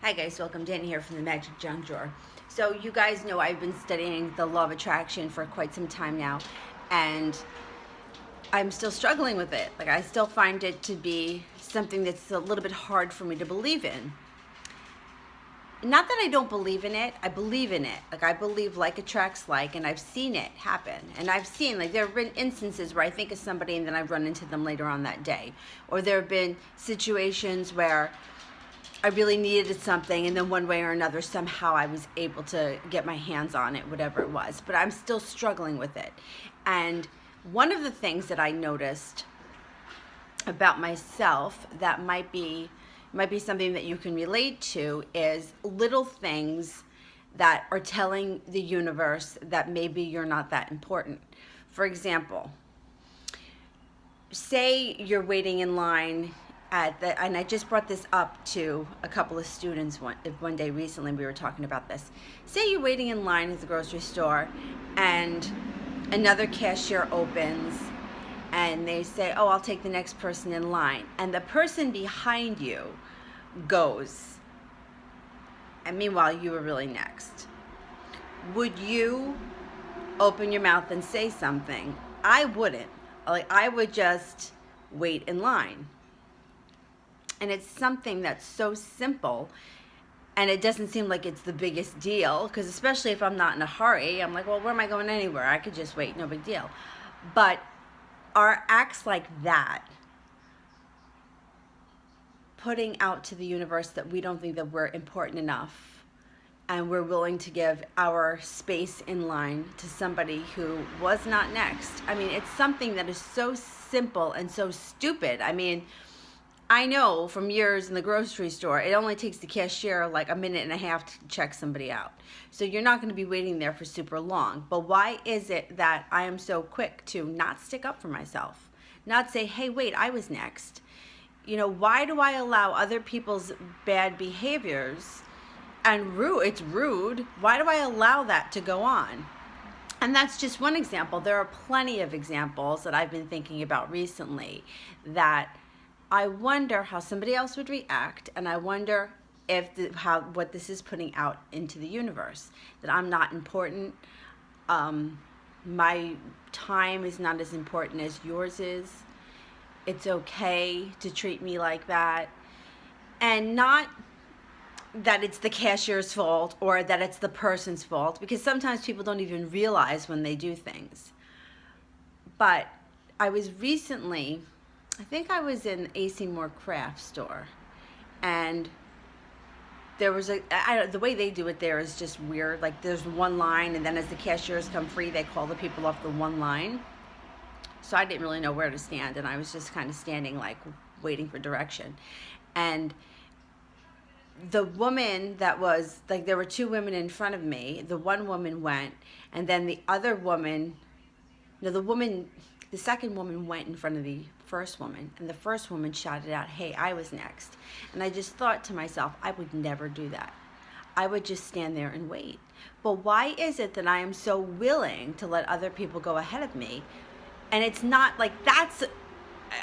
Hi guys, welcome. Dan here from the Magic Junk Drawer. So you guys know I've been studying the law of attraction for quite some time now, and I'm still struggling with it. Like, I still find it to be something that's a little bit hard for me to believe in. Not that I don't believe in it, I believe in it. Like, I believe like attracts like, and I've seen it happen. And I've seen, like, there have been instances where I think of somebody and then I run into them later on that day. Or there have been situations where I really needed something, and then one way or another, somehow I was able to get my hands on it, whatever it was. But I'm still struggling with it. And one of the things that I noticed about myself that might be something that you can relate to is little things that are telling the universe that maybe you're not that important. For example, say you're waiting in line and I just brought this up to a couple of students one day recently. We were talking about this. Say you're waiting in line at the grocery store and another cashier opens and they say, oh, I'll take the next person in line. And the person behind you goes. And meanwhile, you were really next. Would you open your mouth and say something? I wouldn't. Like, I would just wait in line. And it's something that's so simple, and it doesn't seem like it's the biggest deal, because especially if I'm not in a hurry, I'm like, well, where am I going anywhere? I could just wait, no big deal. But our acts like that, putting out to the universe that we don't think that we're important enough, and we're willing to give our space in line to somebody who was not next. I mean, it's something that is so simple and so stupid. I mean, I know from years in the grocery store, it only takes the cashier like a minute and a half to check somebody out. So you're not going to be waiting there for super long. But why is it that I am so quick to not stick up for myself? Not say, hey, wait, I was next. You know, why do I allow other people's bad behaviors and it's rude. Why do I allow that to go on? And that's just one example. There are plenty of examples that I've been thinking about recently that I wonder how somebody else would react, and I wonder if what this is putting out into the universe, that I'm not important, my time is not as important as yours is. It's okay to treat me like that, and not that it's the cashier's fault or that it's the person's fault, because sometimes people don't even realize when they do things. But I was recently, I think I was in AC Moore craft store, and there was the way they do it there is just weird. Like, there's one line, and then as the cashiers come free, they call the people off the one line. So I didn't really know where to stand, and I was just kind of standing, like, waiting for direction. And the woman that was, like, there were two women in front of me. The one woman went, and then the other woman, no, the second woman went in front of the first woman, and the first woman shouted out, hey, I was next. And I just thought to myself, I would never do that. I would just stand there and wait. But why is it that I am so willing to let other people go ahead of me? And it's not like, that's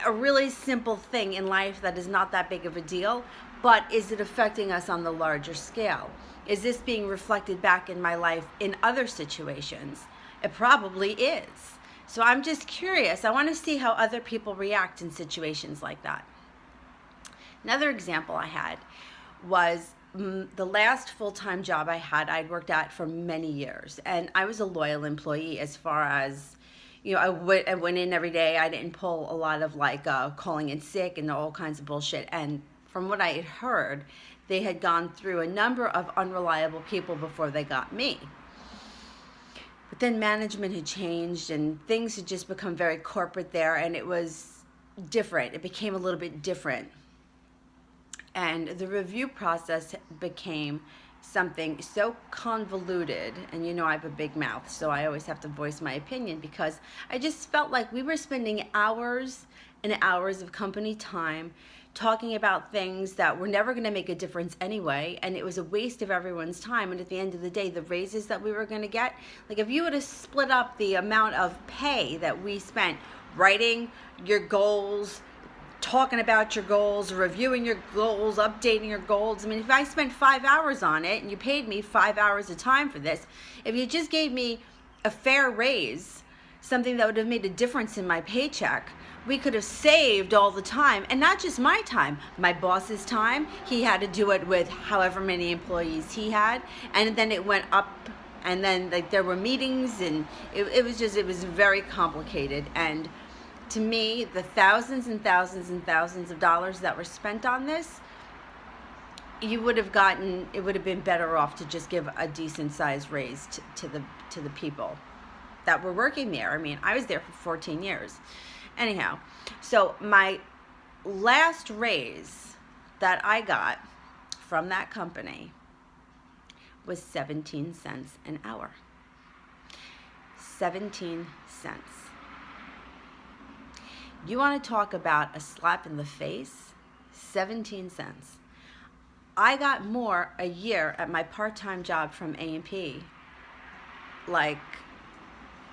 a really simple thing in life that is not that big of a deal, but is it affecting us on the larger scale? Is this being reflected back in my life in other situations? It probably is. So I'm just curious. I want to see how other people react in situations like that. Another example I had was the last full-time job I had, I'd worked at for many years. And I was a loyal employee as far as, you know, I went in every day. I didn't pull a lot of, like, calling in sick and all kinds of bullshit. And from what I had heard, they had gone through a number of unreliable people before they got me. But then management had changed, and things had just become very corporate there, and it was different. It became a little bit different. And the review process became something so convoluted, and you know I have a big mouth, so I always have to voice my opinion, because I just felt like we were spending hours and hours of company time talking about things that were never going to make a difference anyway, and it was a waste of everyone's time. And at the end of the day, the raises that we were going to get, like, if you would have split up the amount of pay that we spent writing your goals, talking about your goals, reviewing your goals, updating your goals. I mean, if I spent 5 hours on it and you paid me 5 hours of time for this, if you just gave me a fair raise, something that would have made a difference in my paycheck, we could have saved all the time, and not just my time, my boss's time. He had to do it with however many employees he had, and then it went up, and then like there were meetings, and it was very complicated. And to me, the thousands and thousands and thousands of dollars that were spent on this, it would have been better off to just give a decent sized raise to the people that were working there. I mean, I was there for 14 years. Anyhow, so my last raise that I got from that company was 17 cents an hour. 17 cents. You want to talk about a slap in the face? 17 cents. I got more a year at my part-time job from A&P, like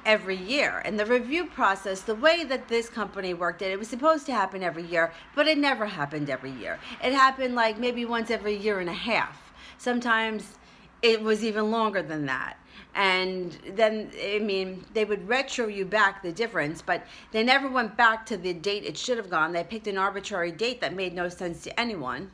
every year. And the review process, the way that this company worked it was supposed to happen every year, but it never happened every year. It happened like maybe once every year and a half. Sometimes it was even longer than that. And then, I mean, they would retro you back the difference, but they never went back to the date it should have gone. They picked an arbitrary date that made no sense to anyone.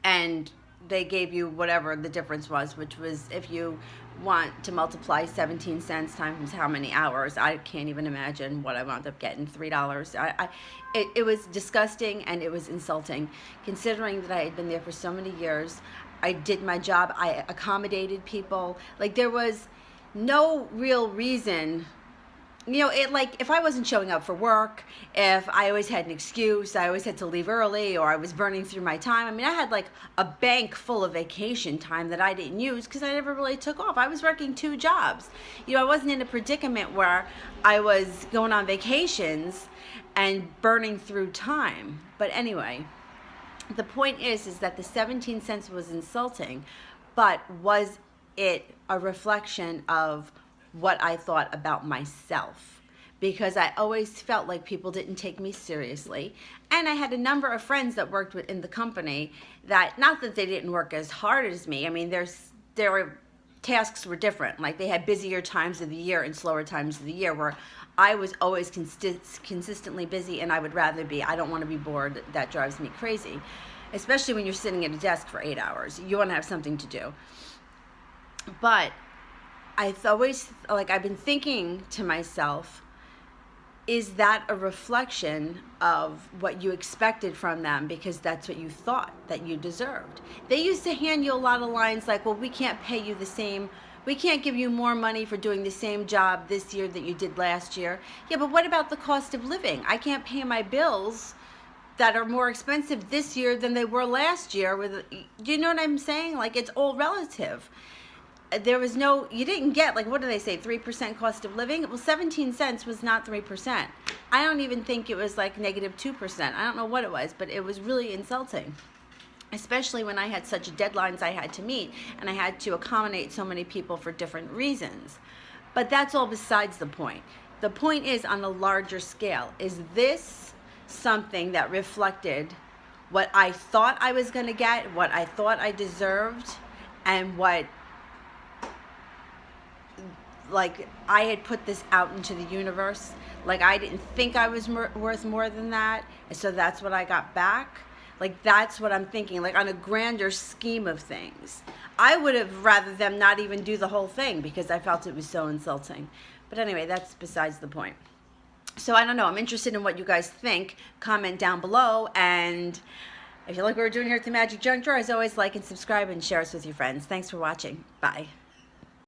And they gave you whatever the difference was, which was, if you want to multiply 17 cents times how many hours, I can't even imagine what I wound up getting, $3. It was disgusting, and it was insulting, considering that I had been there for so many years. I did my job. I accommodated people. Like, there was no real reason. You know, it, like, if I wasn't showing up for work, if I always had an excuse, I always had to leave early, or I was burning through my time. I mean, I had like a bank full of vacation time that I didn't use because I never really took off. I was working 2 jobs. You know, I wasn't in a predicament where I was going on vacations and burning through time. But anyway, the point is that the 17 cents was insulting, but was it a reflection of what I thought about myself? Because I always felt like people didn't take me seriously. And I had a number of friends that worked in the company that, not that they didn't work as hard as me. I mean, their tasks were different. Like, they had busier times of the year and slower times of the year, where I was always consistently busy, and I would rather be. I don't want to be bored. That drives me crazy, especially when you're sitting at a desk for 8 hours. You want to have something to do. But I've always, like, I've been thinking to myself, is that a reflection of what you expected from them because that's what you thought that you deserved? They used to hand you a lot of lines like, well, we can't pay you the same, we can't give you more money for doing the same job this year that you did last year. Yeah, but what about the cost of living? I can't pay my bills that are more expensive this year than they were last year. Do you know what I'm saying? Like, it's all relative. There was no, you didn't get, like, what do they say, 3% cost of living? Well, 17 cents was not 3%. I don't even think it was like -2%. I don't know what it was, but it was really insulting, especially when I had such deadlines I had to meet, and I had to accommodate so many people for different reasons. But that's all besides the point. The point is, on a larger scale, is this something that reflected what I thought I was going to get, what I thought I deserved, and what, like, I had put this out into the universe? Like, I didn't think I was worth more than that, and so that's what I got back? Like, that's what I'm thinking, like, on a grander scheme of things. I would have rather them not even do the whole thing because I felt it was so insulting. But anyway, that's besides the point. So I don't know. I'm interested in what you guys think. Comment down below. And if you like what we're doing here at the Magic Junk Drawer, as always, like and subscribe and share us with your friends. Thanks for watching. Bye.